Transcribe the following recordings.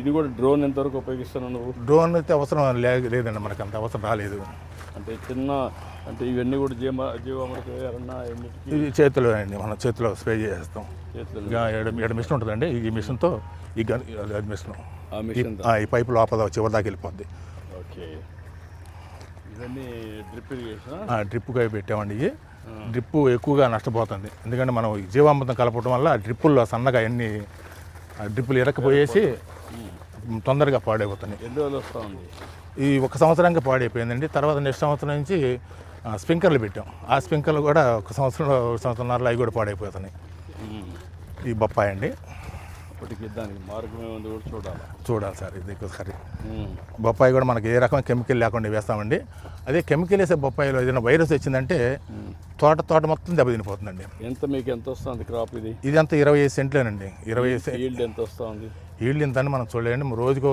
ఇది కూడా డ్రోన్ ఎంతవరకు ఉపయోగిస్తున్నావు నువ్వు? డ్రోన్ అయితే అవసరం లేదండి, మనకు అంత అవసరం రాలేదు. అంటే చిన్న అంటే ఇవన్నీ కూడా జీవామృతం వేయాలన్నా ఇది చేతిలో అండి, మనం చేతిలో స్ప్రే చేస్తాం. ఏడు మిషన్ ఉంటుందండి, ఈ మిషన్తో ఈ మిషన్ ఈ పైపు లోపల చివరి దాకా వెళ్ళిపోద్ది. ఓకే, ఇవన్నీ డ్రిప్ ఇరిగేషన్. డ్రిప్గా పెట్టామండి. ఇవి డ్రిప్ ఎక్కువగా నష్టపోతుంది, ఎందుకంటే మనం జీవామృతం కలపడం వల్ల డ్రిప్పుల్లో సన్నగా అన్ని డ్రిప్పులు ఇరక్కపోయేసి తొందరగా పాడైపోతున్నాయి. ఎన్ని రోజులు వస్తూ ఉంది? ఈ 1 సంవత్సరానికి పాడైపోయిందండి. తర్వాత నెక్స్ట్ సంవత్సరం నుంచి స్ప్రింక్లర్లు పెట్టాం. ఆ స్ప్రింక్లర్లు కూడా 1 సంవత్సరంన్నర అవి కూడా పాడైపోతున్నాయి. ఈ బొప్పాయి అండి. ఇప్పటికి దానికి మార్గం ఏముంది కూడా చూడాలి సార్. ఇది ఒకసారి బొప్పాయి కూడా మనకి ఏ రకమైన కెమికల్ లేకుండా వేస్తామండి. అదే కెమికల్ వేసే బొప్పాయిలో ఏదైనా వైరస్ వచ్చిందంటే తోట మొత్తం దెబ్బతినిపోతుందండి. మీకు ఎంత వస్తుంది క్రాప్? ఇది అంతా 25 సెంట్లేనండి. 25 ఈల్డ్ ఎంత వస్తుంది? ఈల్డ్ ఇంత అని మనం చూడలేండి. రోజుకు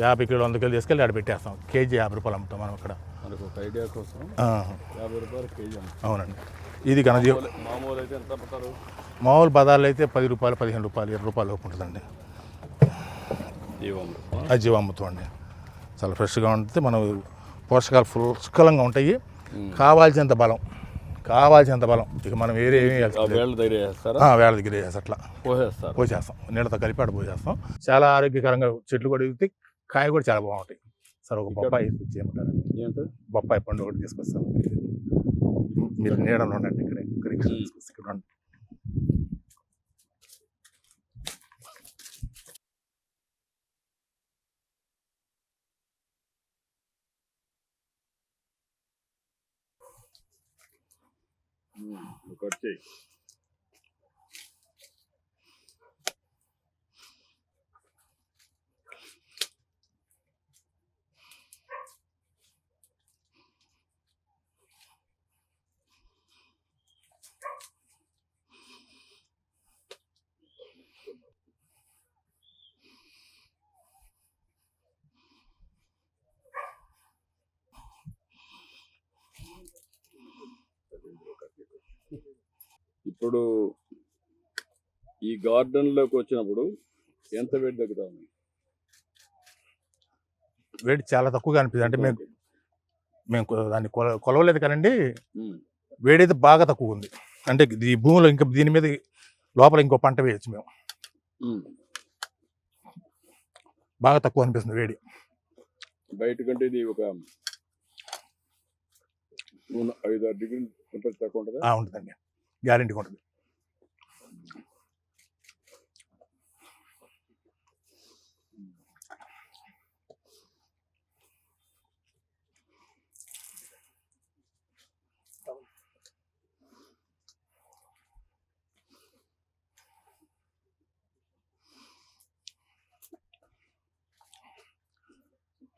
50 కిలో 100 కిలో తీసుకెళ్ళి ఆడ పెట్టేస్తాం. కేజీ 50 రూపాయలు అమ్ముతాం మనం ఇక్కడ. మనకు ఒక ఐడియా కోసం 50 రూపాయలు కేజీ. అవునండి. ఇది ఘనజీవం. మామూలు అయితే ఎంత అమ్ముతారు? మామూలు బజార్లో అయితే 10 రూపాయలు 15 రూపాయలు 20 రూపాయలు లోపు ఉంటుందండి. జీవామృతం అండి. చాలా ఫ్రెష్గా ఉంటుంది. మనం పోషకాలు పుష్కలంగా ఉంటాయి. కావాల్సినంత బలం ఇక మనం వేరే ఏమి వేళ దగ్గర వేసి అట్లా పోసేస్తాం. నీళ్ళతో కలిపి అక్కడ పోసేస్తాం. చాలా ఆరోగ్యకరంగా చెట్లు కూడా ఎదుగుతాయి. కాయ కూడా చాలా బాగుంటాయి సార్. ఒక బొప్పాయి చేయమంటారు? బొప్పాయి పండు ఒకటి తీసుకొస్తాం. మీరు నీడలో ఉండండి, ఇక్కడ తీసుకొస్తాం. కట్ చేయి. ఇప్పుడు ఈ గార్డెన్లోకి వచ్చినప్పుడు ఎంత వేడి తగ్గుతా ఉంది? వేడి చాలా తక్కువగా అనిపిస్తుంది. అంటే మేము దాన్ని కొలవలేదు కానండి, వేడైతే బాగా తక్కువ ఉంది. అంటే ఈ భూమిలో ఇంకా దీని మీద లోపల ఇంకో పంట వేయచ్చు మేము. బాగా తక్కువ అనిపిస్తుంది వేడి. బయట కంటే ఇది ఒక 5-6 డిగ్రీలు టెంపరేచర్ తక్కువ ఉంటుందా? ఉంటుందండి, గ్యారెంటీగా ఉంటుంది.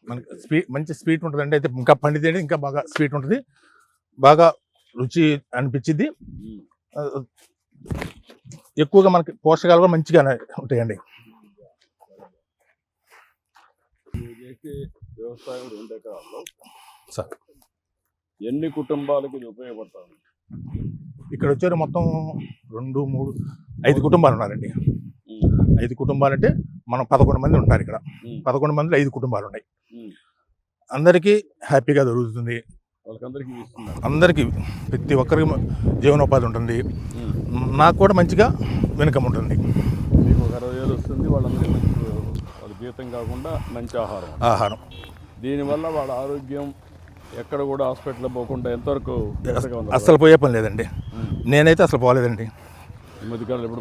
మనకి మంచి స్వీట్ ఉంటుందండి. అయితే ఇంకా పండితే ఇంకా బాగా స్వీట్ ఉంటుంది, బాగా రుచి అనిపించింది. ఎక్కువగా మనకి పోషకాలు కూడా మంచిగా ఉంటాయండి. వ్యవసాయం 2 ఎకరాల్లో సార్ ఎన్ని కుటుంబాలకి ఇది ఉపయోగపడుతుంది? ఇక్కడ వచ్చారు మొత్తం 2, 3, 5 కుటుంబాలు ఉన్నారండి. 5 కుటుంబాలు అంటే మనం 11 మంది ఉంటారు ఇక్కడ. 11 మందిలో 5 కుటుంబాలు ఉన్నాయి. అందరికీ హ్యాపీగా దొరుకుతుంది. అందరికీ ప్రతి ఒక్కరికి జీవనోపాధి ఉంటుంది. నాకు కూడా మంచిగా వెనుకం ఉంటుంది. మీకు 60,000 వస్తుంది, వాళ్ళందరికీ వాళ్ళ జీతం కాకుండా మంచి ఆహారం. దీనివల్ల వాళ్ళ ఆరోగ్యం ఎక్కడ కూడా హాస్పిటల్ పోకుండా ఎంతవరకు? అసలు పోయే పని లేదండి. నేనైతే అసలు పోలేదండి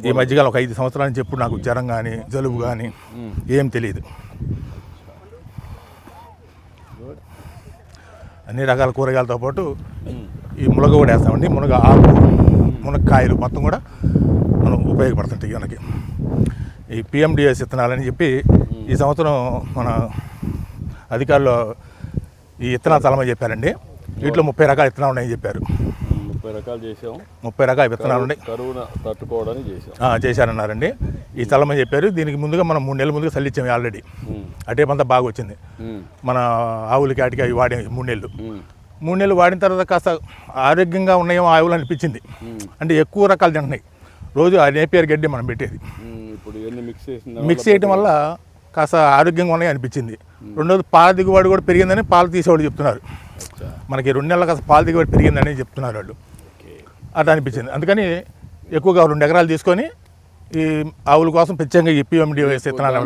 ఈ మధ్యకాలం. ఒక 5 సంవత్సరాల నుంచి ఎప్పుడు నాకు జ్వరం కానీ జలుబు కానీ ఏం తెలియదు. అన్ని రకాల కూరగాయలతో పాటు ఈ మునగ కూడా వేస్తామండి. మునగ ఆకు, మునక్కాయలు మొత్తం కూడా మనం ఉపయోగపడుతుంటాయి మనకి. ఈ PMDS విత్తనాలని చెప్పి ఈ సంవత్సరం మన అధికారులు ఈ విత్తనాలు చల్లమని చెప్పారండి. వీటిలో 30 రకాల విత్తనాలు ఉన్నాయని చెప్పారు. 30 రకాలు చేసాం. 30 రకాల విత్తనాలు ఉన్నాయి. కరువును తట్టుకోవడానికి చేశారన్నారండి. ఈ చల్లమని చెప్పారు. దీనికి ముందుగా మనం 3 నెలల ముందుగా చల్లించాము ఆల్రెడీ. అటేపంతా బాగా వచ్చింది. మన ఆవులకి ఆటికి అవి వాడే 3 నెలలు. 3 నెలలు వాడిన తర్వాత కాస్త ఆరోగ్యంగా ఉన్నాయో ఆవులు అనిపించింది. అంటే ఎక్కువ రకాలు తింటున్నాయి. రోజు ఆ నేపియర్ గడ్డి మనం పెట్టేది. ఇప్పుడు మిక్స్ చేయడం వల్ల కాస్త ఆరోగ్యంగా ఉన్నాయి అనిపించింది. రెండోది పాల దిగుబడి కూడా పెరిగిందని పాలు తీసేవాళ్ళు చెప్తున్నారు. మనకి 2 నెలల కాస్త పాల దిగుబడి పెరిగిందని చెప్తున్నారు వాళ్ళు. అట్లా అనిపించింది. అందుకని ఎక్కువగా 2 ఎకరాలు తీసుకొని ఈ ఆవుల కోసం ప్రత్యేకంగా EPMD విత్తనాలు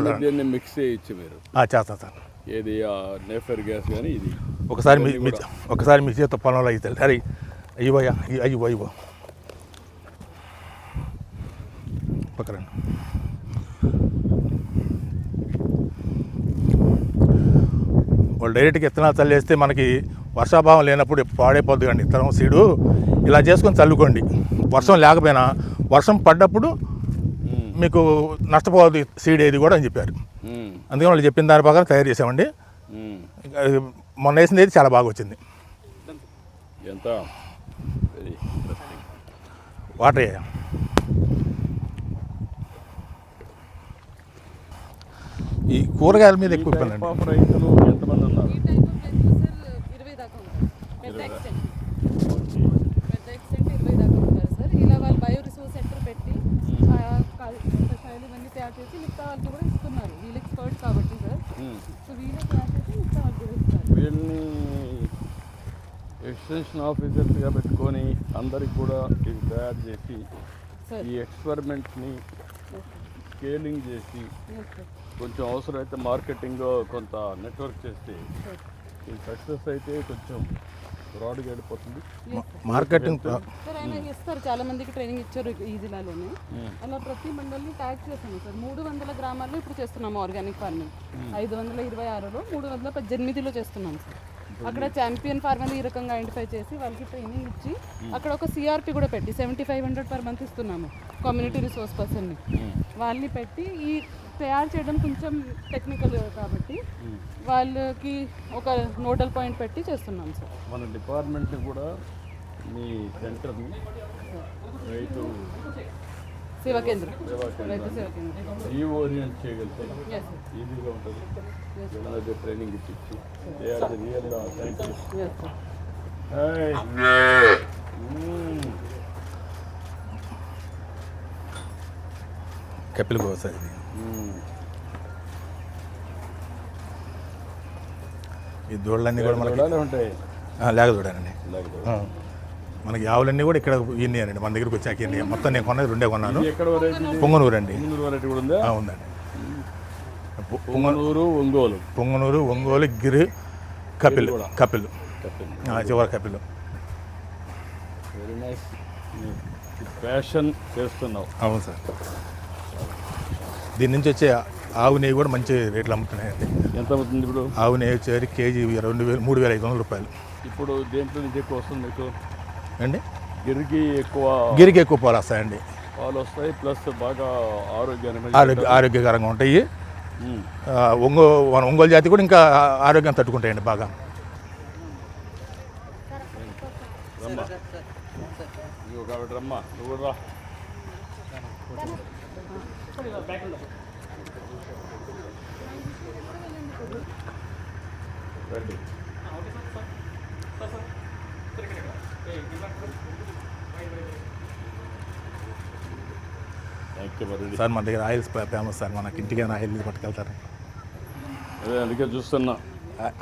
మిక్స్ చేయొచ్చు మీరు. చేస్తాను సార్. ఏది నేఫర్ గ్యాస్ కానీ ఇది ఒకసారి మీ చేత పొలంలో అయితే అరే అయ్యిపోయా అయ్యిపో పక్కన వాళ్ళు డైరెక్ట్గా విత్తనాలు చల్లేస్తే మనకి వర్షాభావం లేనప్పుడు పాడైపోద్ది కండి విత్తనం సీడు. ఇలా చేసుకొని చల్లుకోండి. వర్షం లేకపోయినా వర్షం పడ్డప్పుడు మీకు నష్టపోవద్దు సీడ్ ఏది కూడా అని చెప్పారు. అందుకని వాళ్ళు చెప్పిన దాని ప్రకారం తయారు చేసామండి. మొన్న వేసింది అయితే చాలా బాగా వచ్చింది. ఎంత వాటర్ ఈ కూరగాయల మీద ఎక్కువ రైతులు ఎంతమంది ఉన్నారు? వీళ్ళని ఎక్స్టెన్షన్ ఆఫీసర్స్గా పెట్టుకొని అందరికి కూడా ఇది తయారు చేసి ఈ ఎక్స్పెరిమెంట్ని స్కేలింగ్ చేసి కొంచెం అవసరమైతే మార్కెటింగ్ కొంత నెట్వర్క్ చేస్తే ఇది సక్సెస్ అయితే కొంచెం బ్రాడ్గా వెళ్ళిపోతుంది. మార్కెటింగ్ సార్ ఆయన ఇస్తారు, చాలా మందికి ట్రైనింగ్ ఇచ్చారు ఈ జిల్లాలోనే. అలా ప్రతి మండలిని ట్యాగ్ చేశాను సార్. 300 గ్రామాల్లో ఇప్పుడు చేస్తున్నాము ఆర్గానిక్ ఫార్మింగ్. 526లో 318లో చేస్తున్నాం సార్. అక్కడ ఛాంపియన్ ఫార్మర్ ఈ రకంగా ఐడెంటిఫై చేసి వాళ్ళకి ట్రైనింగ్ ఇచ్చి అక్కడ ఒక CRP కూడా పెట్టి 7500 per month ఇస్తున్నాము కమ్యూనిటీ రిసోర్స్ పర్సన్ని. వాళ్ళని పెట్టి ఈ తయారు చేయడం కొంచెం టెక్నికల్ కాబట్టి వాళ్ళకి ఒక నోడల్ పాయింట్ పెట్టి చేస్తున్నాం సార్. మన డిపార్ట్మెంట్ని కూడా మీ సెంటర్ని రైతు సేవా కేంద్రం రైతు సేవా కేంద్రం ఈ ఓరియంట్ చేయగలిగితే ఈజీగా ఉంటుంది. వీళ్ళ ట్రైనింగ్ ఇప్పించి they are the real scientist. Kapil గోసా ఇది. ఈ దూడలన్నీ కూడా మనకి ఉంటాయి. లేక చూడానండి. మనకి ఆవులన్నీ కూడా ఇక్కడ ఇన్నాయండి. మన దగ్గరికి వచ్చాక ఇన్ని మొత్తం నేను కొన్నది 2 కొన్నాను. పొంగనూరు అండి. ఉందండి. పొంగనూరు, ఒంగోలు, గిరి, కపిల్ చివరి కపిల్. Very nice. ప్యాషన్ చేస్తున్నావు. అవును సార్. దీని నుంచి వచ్చే ఆవు నెయ్యి కూడా మంచి రేట్లు అమ్ముతున్నాయండి. ఎంత అవుతుంది ఇప్పుడు? ఆవు నెయ్యి వచ్చేది కేజీ 3,500 రూపాయలు. ఇప్పుడు దేంట్లో నుంచి ఎక్కువ వస్తుంది మీకు అండి? గిరికి ఎక్కువ పాలు వస్తాయండి. పాలు వస్తాయి, ప్లస్ బాగా ఆరోగ్యకరంగా ఉంటాయి. ఒంగోలు జాతి కూడా ఇంకా ఆరోగ్యం తట్టుకుంటాయండి బాగా. రమ్మా నువ్వు రా. సార్ మన దగ్గర ఆయిల్స్ ఫేమస్ సార్. మనకి ఇంటికైనా ఆయిల్ పట్టుకెళ్తారు. అదే అందుకే చూస్తున్నా.